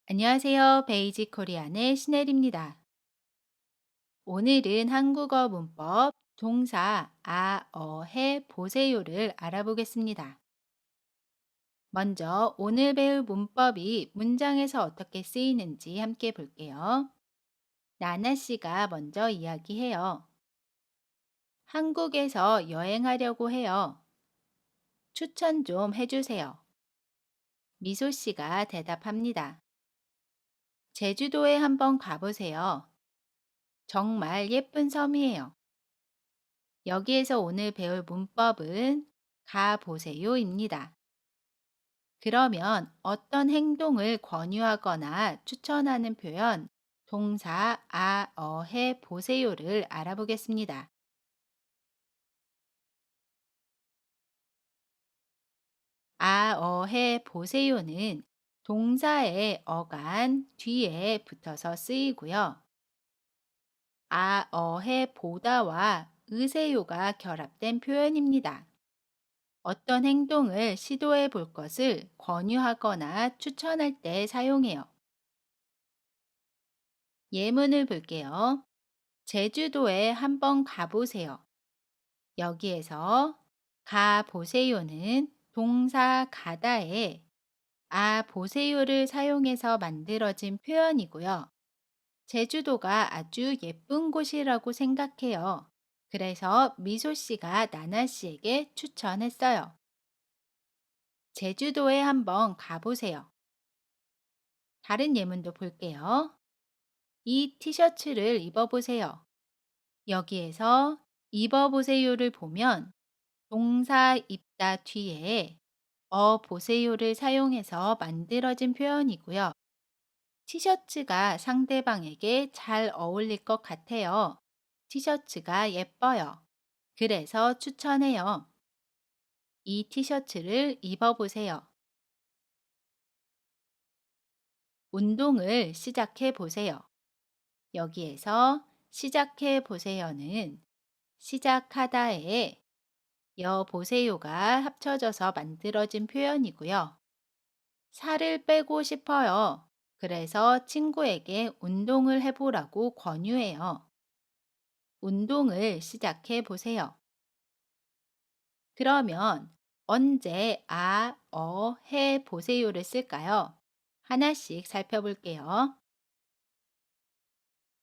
안녕하세요. 베이직 코리안의 신혜리입니다. 오늘은 한국어 문법 동사 아, 해, 보세요를 알아보겠습니다. 먼저 오늘 배울 문법이 문장에서 어떻게 쓰이는지 함께 볼게요. 나나 씨가 먼저 이야기해요. 한국에서 여행하려고 해요. 추천 좀 해주세요. 미소 씨가 대답합니다. 제주도에 한번 가보세요. 정말 예쁜 섬이에요. 여기에서 오늘 배울 문법은 가보세요입니다. 그러면 어떤 행동을 권유하거나 추천하는 표현 동사 해, 보세요를 알아보겠습니다. 해, 보세요는 동사의 어간 뒤에 붙어서 쓰이고요. 해, 보다와 으세요가 결합된 표현입니다. 어떤 행동을 시도해 볼 것을 권유하거나 추천할 때 사용해요. 예문을 볼게요. 제주도에 한번 가보세요. 여기에서 가보세요는 동사 가다에 보세요를 사용해서 만들어진 표현이고요. 제주도가 아주 예쁜 곳이라고 생각해요. 그래서 미소 씨가 나나 씨에게 추천했어요. 제주도에 한번 가보세요. 다른 예문도 볼게요. 이 티셔츠를 입어보세요. 여기에서 입어보세요를 보면 동사 입다 뒤에 보세요를 사용해서 만들어진 표현이고요. 티셔츠가 상대방에게 잘 어울릴 것 같아요. 티셔츠가 예뻐요. 그래서 추천해요. 이 티셔츠를 입어보세요. 운동을 시작해 보세요. 여기에서 시작해 보세요는 시작하다에 여보세요가 합쳐져서 만들어진 표현이고요. 살을 빼고 싶어요. 그래서 친구에게 운동을 해보라고 권유해요. 운동을 시작해 보세요. 그러면 언제 해 보세요를 쓸까요? 하나씩 살펴볼게요.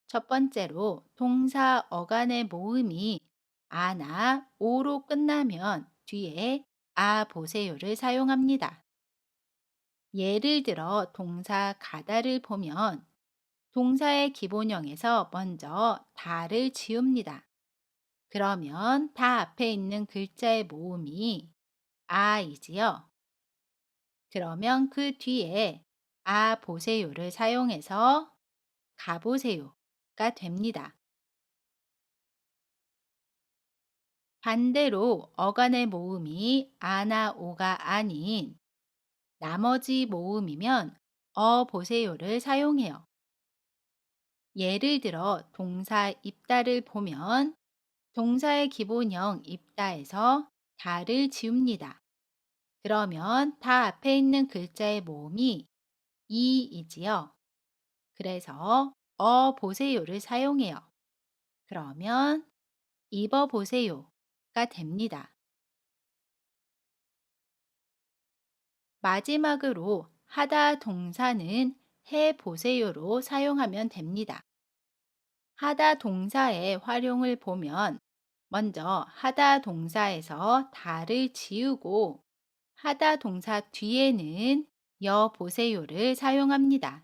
첫 번째로 동사 어간의 모음이 아나 오로 끝나면 뒤에 보세요를 사용합니다. 예를 들어 동사 가다를 보면 동사의 기본형에서 먼저 다를 지웁니다. 그러면 다 앞에 있는 글자의 모음이 아이지요. 그러면 그 뒤에 보세요를 사용해서 가보세요가 됩니다. 반대로 어간의 모음이 아나 오가 아닌 나머지 모음이면 보세요를 사용해요. 예를 들어 동사 입다를 보면 동사의 기본형 입다에서 다를 지웁니다. 그러면 다 앞에 있는 글자의 모음이 이이지요. 그래서 보세요를 사용해요. 그러면 입어보세요가 됩니다. 마지막으로 하다 동사는 해보세요로 사용하면 됩니다. 하다 동사의 활용을 보면 먼저 하다 동사에서 다를 지우고 하다 동사 뒤에는 여보세요를 사용합니다.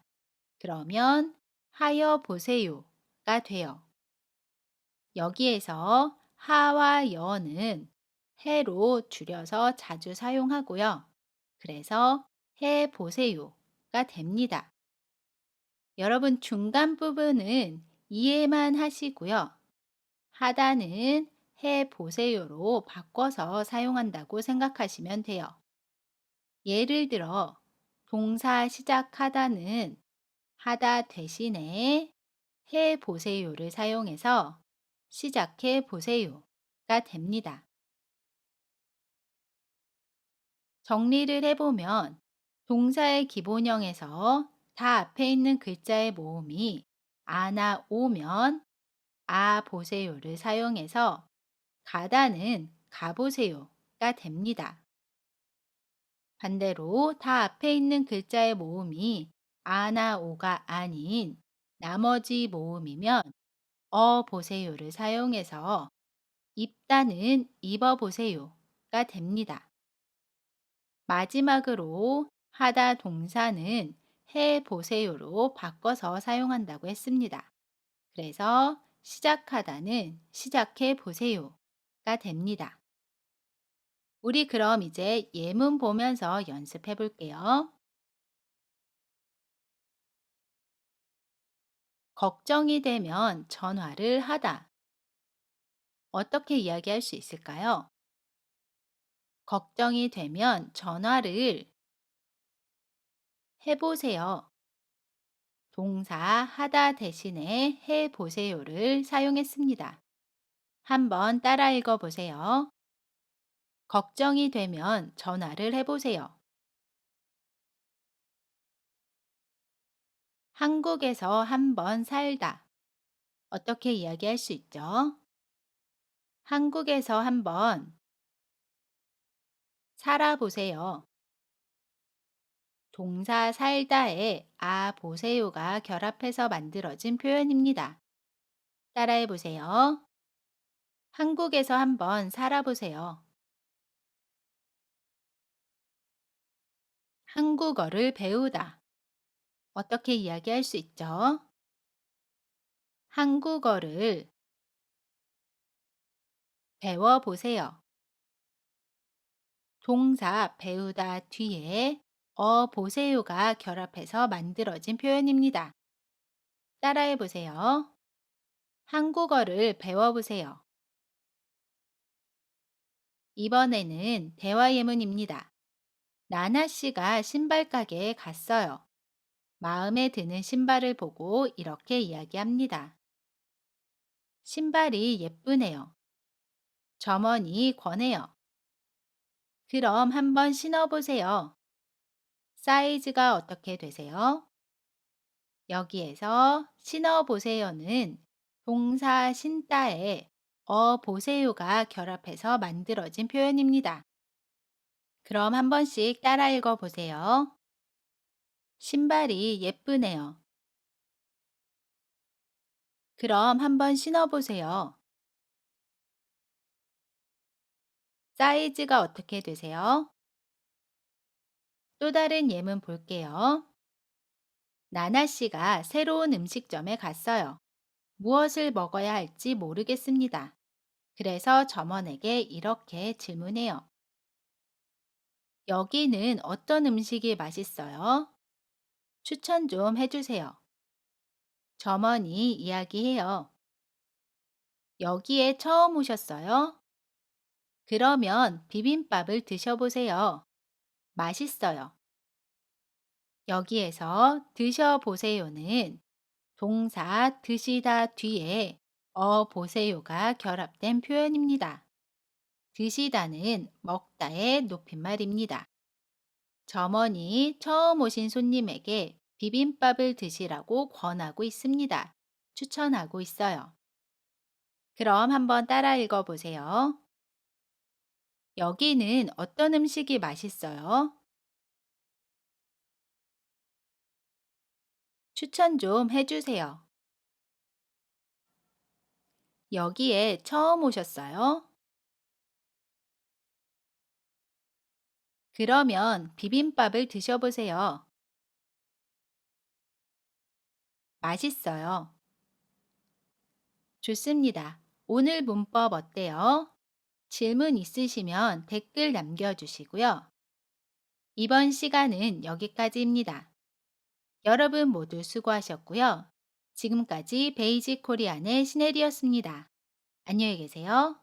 그러면 하여 보세요가 돼요. 여기에서 하와 여는 해로 줄여서 자주 사용하고요. 그래서 해 보세요가 됩니다. 여러분 중간 부분은 이해만 하시고요. 하다는 해 보세요로 바꿔서 사용한다고 생각하시면 돼요. 예를 들어 동사 시작하다는 하다 대신에 해 보세요를 사용해서 시작해 보세요가 됩니다. 정리를 해보면 동사의 기본형에서 다 앞에 있는 글자의 모음이 아나 오면 아 보세요를 사용해서 가다는 가보세요가 됩니다. 반대로 다 앞에 있는 글자의 모음이 아나 오가 아닌 나머지 모음이면 보세요를 사용해서 입다는 입어보세요가 됩니다. 마지막으로 하다 동사는 해보세요로 바꿔서 사용한다고 했습니다. 그래서 시작하다는 시작해보세요가 됩니다. 우리 그럼 이제 예문 보면서 연습해 볼게요. 걱정이 되면 전화를 하다. 어떻게 이야기할 수 있을까요? 걱정이 되면 전화를 해보세요. 동사 하다 대신에 해보세요를 사용했습니다. 한번 따라 읽어 보세요. 걱정이 되면 전화를 해보세요. 한국에서 한번 살다. 어떻게 이야기할 수 있죠? 한국에서 한번 살아보세요. 동사 살다에 보세요가 결합해서 만들어진 표현입니다. 따라해 보세요. 한국에서 한번 살아보세요. 한국어를 배우다. 어떻게 이야기할 수 있죠? 한국어를 배워보세요. 동사 배우다 뒤에 보세요가 결합해서 만들어진 표현입니다. 따라해 보세요. 한국어를 배워보세요. 이번에는 대화 예문입니다. 나나 씨가 신발 가게에 갔어요. 마음에 드는 신발을 보고 이렇게 이야기합니다. 신발이 예쁘네요. 점원이 권해요. 그럼 한번 신어보세요. 사이즈가 어떻게 되세요? 여기에서 신어보세요는 동사 신다에 보세요가 결합해서 만들어진 표현입니다. 그럼 한 번씩 따라 읽어 보세요. 신발이 예쁘네요. 그럼 한번 신어보세요. 사이즈가 어떻게 되세요? 또 다른 예문 볼게요. 나나 씨가 새로운 음식점에 갔어요. 무엇을 먹어야 할지 모르겠습니다. 그래서 점원에게 이렇게 질문해요. 여기는 어떤 음식이 맛있어요? 추천 좀 해주세요. 점원이 이야기해요. 여기에 처음 오셨어요? 그러면 비빔밥을 드셔보세요. 맛있어요. 여기에서 드셔보세요는 동사 드시다 뒤에 보세요가 결합된 표현입니다. 드시다는 먹다의 높임말입니다. 점원이 처음 오신 손님에게 비빔밥을 드시라고 권하고 있습니다. 추천하고 있어요. 그럼 한번 따라 읽어 보세요. 여기는 어떤 음식이 맛있어요? 추천 좀 해주세요. 여기에 처음 오셨어요? 그러면 비빔밥을 드셔보세요. 맛있어요. 좋습니다. 오늘 문법 어때요? 질문 있으시면 댓글 남겨주시고요. 이번 시간은 여기까지입니다. 여러분 모두 수고하셨고요. 지금까지 베이직 코리안의 신혜리였습니다. 안녕히 계세요.